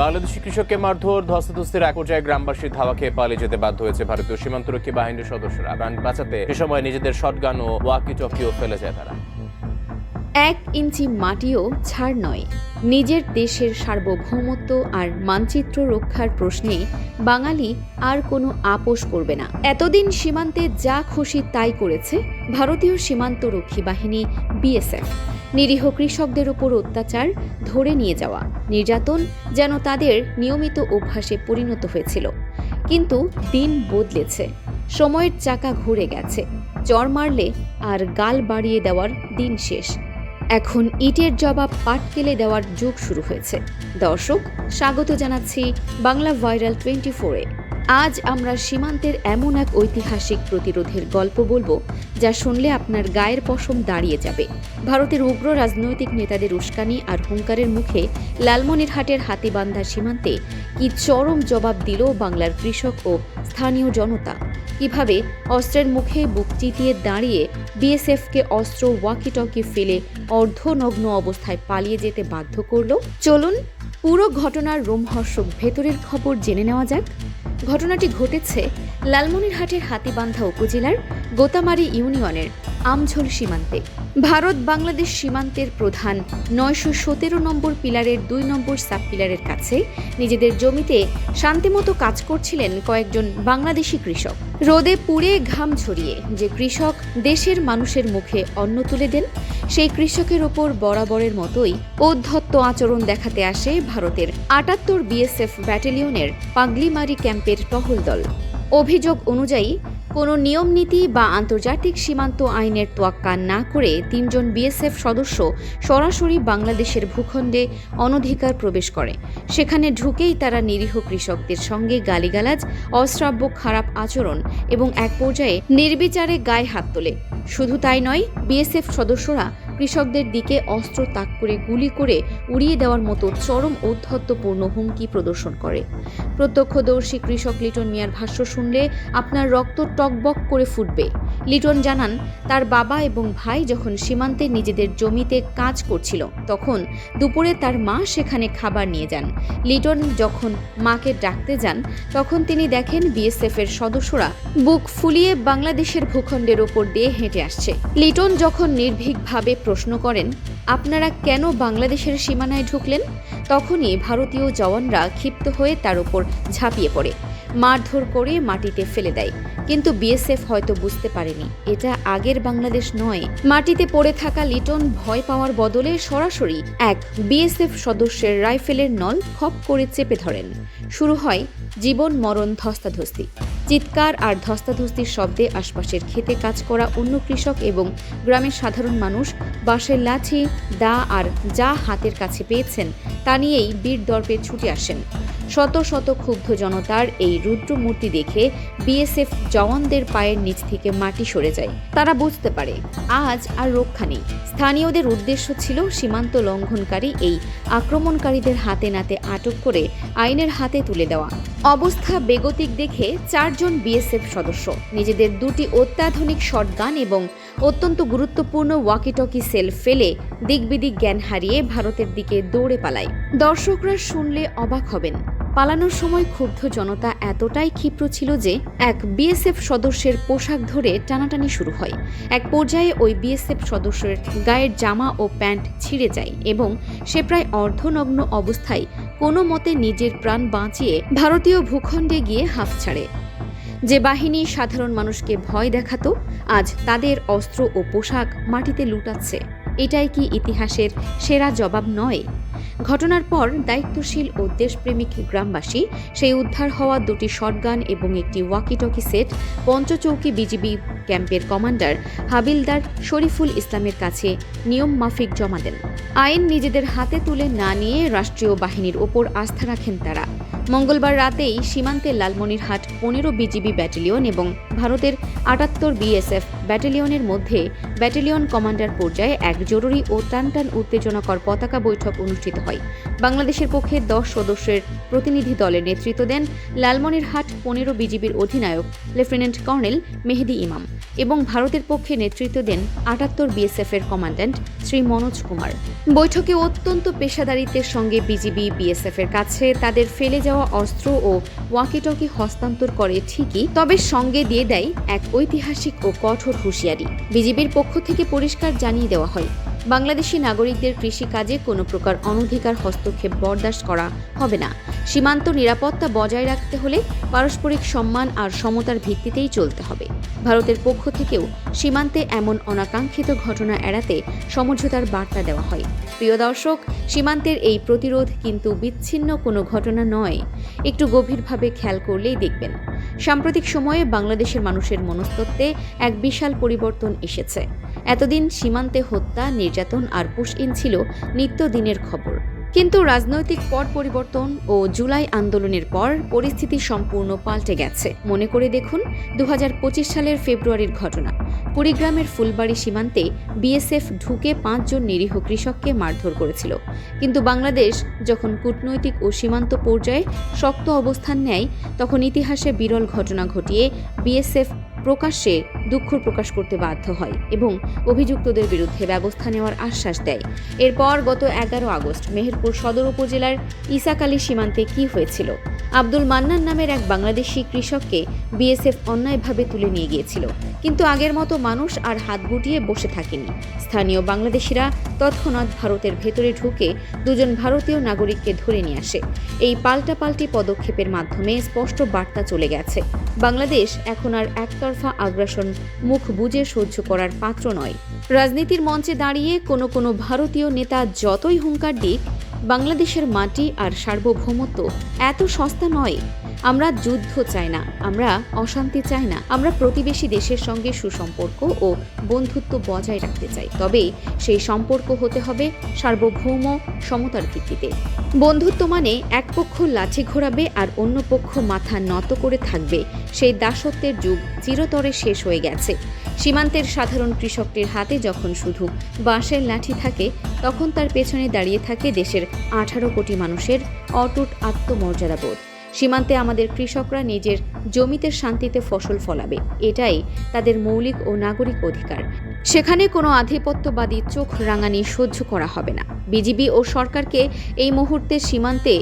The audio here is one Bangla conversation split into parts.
বাংলাদেশি কৃষককে মারধর ধস্তাধস্তির এক পর্যায়ে গ্রামবাসীর ধাওয়া খেয়ে পালিয়ে যেতে বাধ্য হয়েছে ভারতীয় সীমান্তরক্ষী বাহিনীর সদস্যরা। প্রাণ বাঁচাতে সে সময় নিজেদের শটগান ও ওয়াকি টকিও ফেলে যায় তারা। 1 ইঞ্চি মাটিও ছাড় নয়। নিজের দেশের সার্বভৌমত্ব আর মানচিত্র রক্ষার প্রশ্নে বাঙালি আর কোনো আপোষ করবে না। এতদিন সীমান্তে যা খুশি তাই করেছে ভারতীয় সীমান্তরক্ষী বাহিনী বিএসএফ। নিরীহ কৃষকদের ওপর অত্যাচার, ধরে নিয়ে যাওয়া, নির্যাতন যেন তাদের নিয়মিত অভ্যাসে পরিণত হয়েছিল। কিন্তু দিন বদলেছে, সময়ের চাকা ঘুরে গেছে। চর মারলে আর গাল বাড়িয়ে দেওয়ার দিন শেষ। এখন ইটের জবাব পাটকেলে দেওয়ার যুগ শুরু হয়েছে। দর্শক, স্বাগত জানাচ্ছি বাংলা ভাইরাল 24-এ। আজ আমরা সীমান্তের এমন এক ঐতিহাসিক প্রতিরোধের গল্প বলবো যা শুনলে আপনার গায়ের পশম দাঁড়িয়ে যাবে। ভারতের উগ্র রাজনৈতিক নেতাদের উস্কানি আর হুঙ্কারের মুখে লালমনিরহাটের হাতীবান্ধা সীমান্তে কি চরম জবাব দিল বাংলার কৃষক ও স্থানীয় জনতা। কিভাবে অস্ত্রের মুখে বুক চিতিয়ে দাঁড়িয়ে বিএসএফকে অস্ত্র ওয়াকিটকি ফেলে অর্ধনগ্ন অবস্থায় পালিয়ে যেতে বাধ্য করল। চলুন পুরো ঘটনার রোমহর্ষক ভেতরের খবর জেনে নেওয়া যাক। ঘটনাটি ঘটেছে লালমনিরহাটের হাতীবান্ধা উপজেলার গোতামারি ইউনিয়নের আমঝোল সীমান্তে। ভারত বাংলাদেশ সীমান্তের প্রধান 917 নম্বর পিলারের 2 নম্বর সাব পিলারের কাছে নিজেদের জমিতে শান্তিমতো কাজ করছিলেন কয়েকজন বাংলাদেশি কৃষক। রোদে পুড়ে ঘাম ঝরিয়ে যে কৃষক দেশের মানুষের মুখে অন্ন তুলে দেন, সেই কৃষকের ওপর বরাবরের মতোই ঔদ্ধত্য আচরণ দেখাতে আসে ভারতের 78 বিএসএফ ব্যাটালিয়নের পাগলিমারি ক্যাম্পের টহল দল। অভিযোগ অনুযায়ী কোনো নিয়মনীতি বা আন্তর্জাতিক সীমান্ত আইনের তোয়াক্কা না করে 3 জন বিএসএফ সদস্য সরাসরি বাংলাদেশের ভূখণ্ডে অনধিকার প্রবেশ করে। সেখানে ঢুকেই তারা নিরীহ কৃষকদের সঙ্গে গালিগালাজ, অশ্রাব্য খারাপ আচরণ এবং এক পর্যায়ে নির্বিচারে গায়ে হাত তোলে। শুধু তাই নয়, বিএসএফ সদস্যরা কৃষকদের দিকে অস্ত্র তাক করে গুলি করে উড়িয়ে দেওয়ার মতো চরম ঔদ্ধত্যপূর্ণ হুমকি প্রদর্শন করে। প্রত্যক্ষদর্শী কৃষক লিটন মিয়ার ভাষ্য শুনলে আপনার রক্ত টকবক করে ফুটবে। লিটন জানান, তার বাবা এবং ভাই যখন সীমান্তে নিজেদের জমিতে কাজ করছিল, তখন দুপুরে তার মা সেখানে খাবার নিয়ে যান। লিটন যখন মাকে ডাকতে যান, তখন তিনি দেখেন বিএসএফ এর সদস্যরা বুক ফুলিয়ে বাংলাদেশের ভূখণ্ডের ওপর দিয়ে হেঁটে আসছে। লিটন যখন নির্ভীকভাবে প্রশ্ন করেন, আপনারা কেন বাংলাদেশের সীমানায় ঢুকলেন, তখনই ভারতীয় জওয়ানরা ক্ষিপ্ত হয়ে তার উপর ঝাঁপিয়ে পড়ে, মারধর করে মাটিতে ফেলে দেয়। কিন্তু বিএসএফ হয়তো বুঝতে পারেনি এটা আগের বাংলাদেশ নয়। মাটিতে পড়ে থাকা লিটন ভয় পাওয়ার বদলে সরাসরি এক বিএসএফ সদস্যের রাইফেলের নল খপ করে চেপে ধরেন। শুরু হয় জীবন মরণ ধস্তাধস্তি। চিৎকার আর ধস্তাধস্তির শব্দে আশপাশের খেতে কাজ করা অন্য কৃষক এবং গ্রামের সাধারণ মানুষ বাঁশের লাঠি, দা আর যা হাতের কাছে পেয়েছেন তা নিয়েই বীর দর্পে ছুটে আসেন। শত শত ক্ষুব্ধ জনতার এই রুদ্র মূর্তি দেখে বিএসএফ জওয়ানদের পায়ের নিচ থেকে মাটি সরে যায়। তারা বুঝতে পারে আজ আর রক্ষা নেই। স্থানীয়দের উদ্দেশ্য ছিল সীমান্ত লঙ্ঘনকারী এই আক্রমণকারীদের হাতে নাতে আটক করে আইনের হাতে তুলে দেওয়া। অবস্থা বেগতিক দেখে 4 জন বিএসএফ সদস্য নিজেদের 2টি অত্যাধুনিক শটগান এবং অত্যন্ত গুরুত্বপূর্ণ ওয়াকিটকি সেল ফেলে দিকবিদিক জ্ঞান হারিয়ে ভারতের দিকে দৌড়ে পালায়। দর্শকরা শুনলে অবাক হবেন। পালানোর সময় ক্ষুব্ধ জনতা এতটাই ক্ষিপ্র ছিল যে এক বিএসএফ সদস্যের পোশাক ধরে টানাটানি শুরু হয়। এক পর্যায়ে ওই বিএসএফ সদস্যের গায়ের জামা ও প্যান্ট ছিঁড়ে যায় এবং সে প্রায় অর্ধনগ্ন অবস্থায় কোনো মতে নিজের প্রাণ বাঁচিয়ে ভারতীয় ভূখণ্ডে গিয়ে হাঁফ ছাড়ে। যে বাহিনী সাধারণ মানুষকে ভয় দেখাতো, আজ তাদের অস্ত্র ও পোশাক মাটিতে লুটাচ্ছে। এটাই কি ইতিহাসের সেরা জবাব নয়? ঘটনার পর দায়িত্বশীল ও দেশপ্রেমিক গ্রামবাসী সেই উদ্ধার হওয়া 2টি শটগান এবং একটি ওয়াকিটকি সেট পঞ্চচৌকি বিজিবি ক্যাম্পের কমান্ডার হাবিলদার শরীফুল ইসলামের কাছে নিয়ম মাফিক জমা দেন। আইন নিজেদের হাতে তুলে না নিয়ে রাষ্ট্রীয় বাহিনীর ওপর আস্থা রাখেন তারা। মঙ্গলবার রাতেই সীমান্তে লালমনিরহাট 15 বিজিবি ব্যাটালিয়ন এবং ভারতের 78 বিএসএফ ব্যাটালিয়নের মধ্যে ব্যাটালিয়ন কমান্ডার পর্যায়ে এক জরুরি ও টানটান উত্তেজনাকর পতাকা বৈঠক অনুষ্ঠিত হয়। বাংলাদেশের পক্ষে 10 সদস্যের প্রতিনিধি দলের নেতৃত্ব দেন লালমনিরহাট 15 বিজিবির অধিনায়ক লেফটেন্যান্ট কর্নেল মেহেদি ইমাম। এবং ভারতের পক্ষে নেতৃত্ব দেন ৭৮ বিএসএফের কমান্ড্যান্ট শ্রী মনোজ কুমার। বৈঠকে অত্যন্ত পেশাদারিত্বের সঙ্গে বিজিবি বিএসএফের কাছে তাদের ফেলে যাওয়া অস্ত্র ও ওয়াকিটকি হস্তান্তর করে ঠিকই, তবে সঙ্গে দিয়ে দেয় এক ঐতিহাসিক ও কঠোর হুঁশিয়ারি। বিজিবির পক্ষ থেকে পরিষ্কার জানিয়ে দেওয়া হয়, বাংলাদেশি নাগরিকদের কৃষিকাজে কোনো প্রকার অনধিকার হস্তক্ষেপ বরদাস্ত করা হবে না। সীমান্ত নিরাপত্তা বজায় রাখতে হলে পারস্পরিক সম্মান আর সমতার ভিত্তিতেই চলতে হবে। ভারতের পক্ষ থেকেও সীমান্তে এমন অনাকাঙ্ক্ষিত ঘটনা এড়াতে সমঝোতার বার্তা দেওয়া হয়। প্রিয় দর্শক, সীমান্তের এই প্রতিরোধ কিন্তু বিচ্ছিন্ন কোনো ঘটনা নয়। একটু গভীরভাবে খেয়াল করলেই দেখবেন, সাম্প্রতিক সময়ে বাংলাদেশের মানুষের মনস্তত্ত্বে এক বিশাল পরিবর্তন এসেছে। এতদিন সীমান্তে হত্যা, নির্যাতন আর পুশ-ইন ছিল নিত্যদিনের খবর। কিন্তু রাজনৈতিক পট পরিবর্তন ও জুলাই আন্দোলনের পর পরিস্থিতি সম্পূর্ণ পাল্টে গেছে। মনে করে দেখুন ২০২৫ সালের ফেব্রুয়ারির ঘটনা। কুড়িগ্রামের ফুলবাড়ি সীমান্তে বিএসএফ ঢুকে ৫ জন নিরীহ কৃষককে মারধর করেছিল। কিন্তু বাংলাদেশ যখন কূটনৈতিক ও সীমান্ত পর্যায়ে শক্ত অবস্থান নেয়, তখন ইতিহাসে বিরল ঘটনা ঘটিয়ে বিএসএফ প্রকাশ্যে দুঃখ প্রকাশ করতে বাধ্য হয় এবং অভিযুক্তদের বিরুদ্ধে ব্যবস্থা নেওয়ার আশ্বাস দেয়। এরপর গত ১১ আগস্ট মেহেরপুর সদর উপজেলার ইসাকালী সীমান্তে কি হয়েছিল? আব্দুল মান্নান নামের এক বাংলাদেশি কৃষককে বিএসএফ অন্যায়ভাবে তুলে নিয়ে গিয়েছিল। কিন্তু আগের মতো মানুষ আর হাত গুটিয়ে বসে থাকেনি। স্থানীয় বাংলাদেশিরা তৎক্ষণাৎ ভারতের ভেতরে ঢুকে ২ জন ভারতীয় নাগরিককে ধরে নিয়ে আসে। এই পাল্টাপাল্টি পদক্ষেপের মাধ্যমে স্পষ্ট বার্তা চলে গেছে, বাংলাদেশ এখন আর একতরফা আগ্রাসন মুখ বুজে সহ্য করার পাত্র নয়। রাজনীতির মঞ্চে দাঁড়িয়ে কোনো ভারতীয় নেতা যতই হুঙ্কার দিক, বাংলাদেশের মাটি আর সার্বভৌমত্ব এত সস্তা নয়। আমরা যুদ্ধ চাই না, আমরা অশান্তি চাই না, আমরা প্রতিবেশী দেশের সঙ্গে সুসম্পর্ক ও বন্ধুত্ব বজায় রাখতে চাই। তবে সেই সম্পর্ক হতে হবে সার্বভৌম সমতার ভিত্তিতে। বন্ধুত্ব মানে এক পক্ষ লাঠি ঘোরাবে আর অন্য পক্ষ মাথা নত করে থাকবে, সেই দাসত্বের যুগ চিরতরে শেষ হয়ে গেছে। সীমান্তের সাধারণ কৃষকটির হাতে যখন শুধু বাঁশের লাঠি থাকে, তখন তার পেছনে দাঁড়িয়ে থাকে দেশের ১৮ কোটি মানুষের অটুট আত্মমর্যাদাবোধ। সীমান্তে আমাদের কৃষকরা নিজের জমিতে শান্তিতে ফসল ফলাবে, এটাই তাদের মৌলিক ও নাগরিক অধিকার। সেখানে কোনো আধিপত্যবাদী চোখ রাঙানি সহ্য করা হবে না। বিজিবি ও সরকারকে এই মুহূর্তে সীমান্তে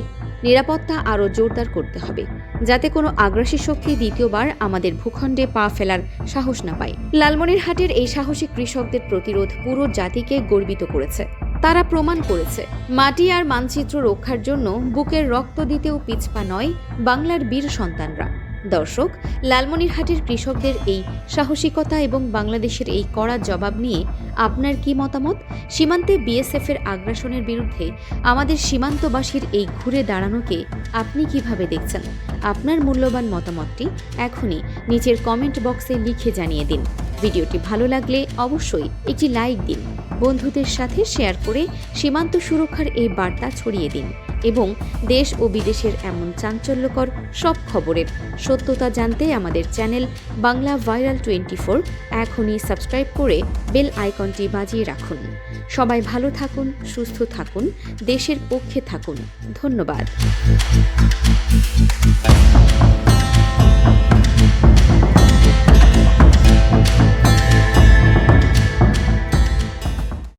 নিরাপত্তা আরও জোরদার করতে হবে, যাতে কোনো আগ্রাসী শক্তি দ্বিতীয়বার আমাদের ভূখণ্ডে পা ফেলার সাহস না পায়। লালমনিরহাটের এই সাহসী কৃষকদের প্রতিরোধ পুরো জাতিকে গর্বিত করেছে। তারা প্রমাণ করেছে, মাটি আর মানচিত্র রক্ষার জন্য বুকের রক্ত দিতেও পিছপা নয় বাংলার বীর সন্তানরা। দর্শক, লালমনিরহাটের কৃষকদের এই সাহসিকতা এবং বাংলাদেশের এই কড়া জবাব নিয়ে আপনার কি মতামত? সীমান্তে বিএসএফের আগ্রাসনের বিরুদ্ধে আমাদের সীমান্তবাসীর এই ঘুরে দাঁড়ানোকে আপনি কিভাবে দেখছেন? আপনার মূল্যবান মতামতটি এখনই নিচের কমেন্ট বক্সে লিখে জানিয়ে দিন। ভিডিওটি ভালো লাগলে অবশ্যই একটি লাইক দিন, বন্ধুদের সাথে শেয়ার করে সীমান্ত সুরক্ষার এই বার্তা ছড়িয়ে দিন এবং দেশ ও বিদেশের এমন চাঞ্চল্যকর সব খবরের সত্যতা জানতে আমাদের চ্যানেল বাংলা ভাইরাল 24 এখনই সাবস্ক্রাইব করে বেল আইকনটি বাজিয়ে রাখুন। সবাই ভালো থাকুন, সুস্থ থাকুন, দেশের পক্ষে থাকুন। ধন্যবাদ।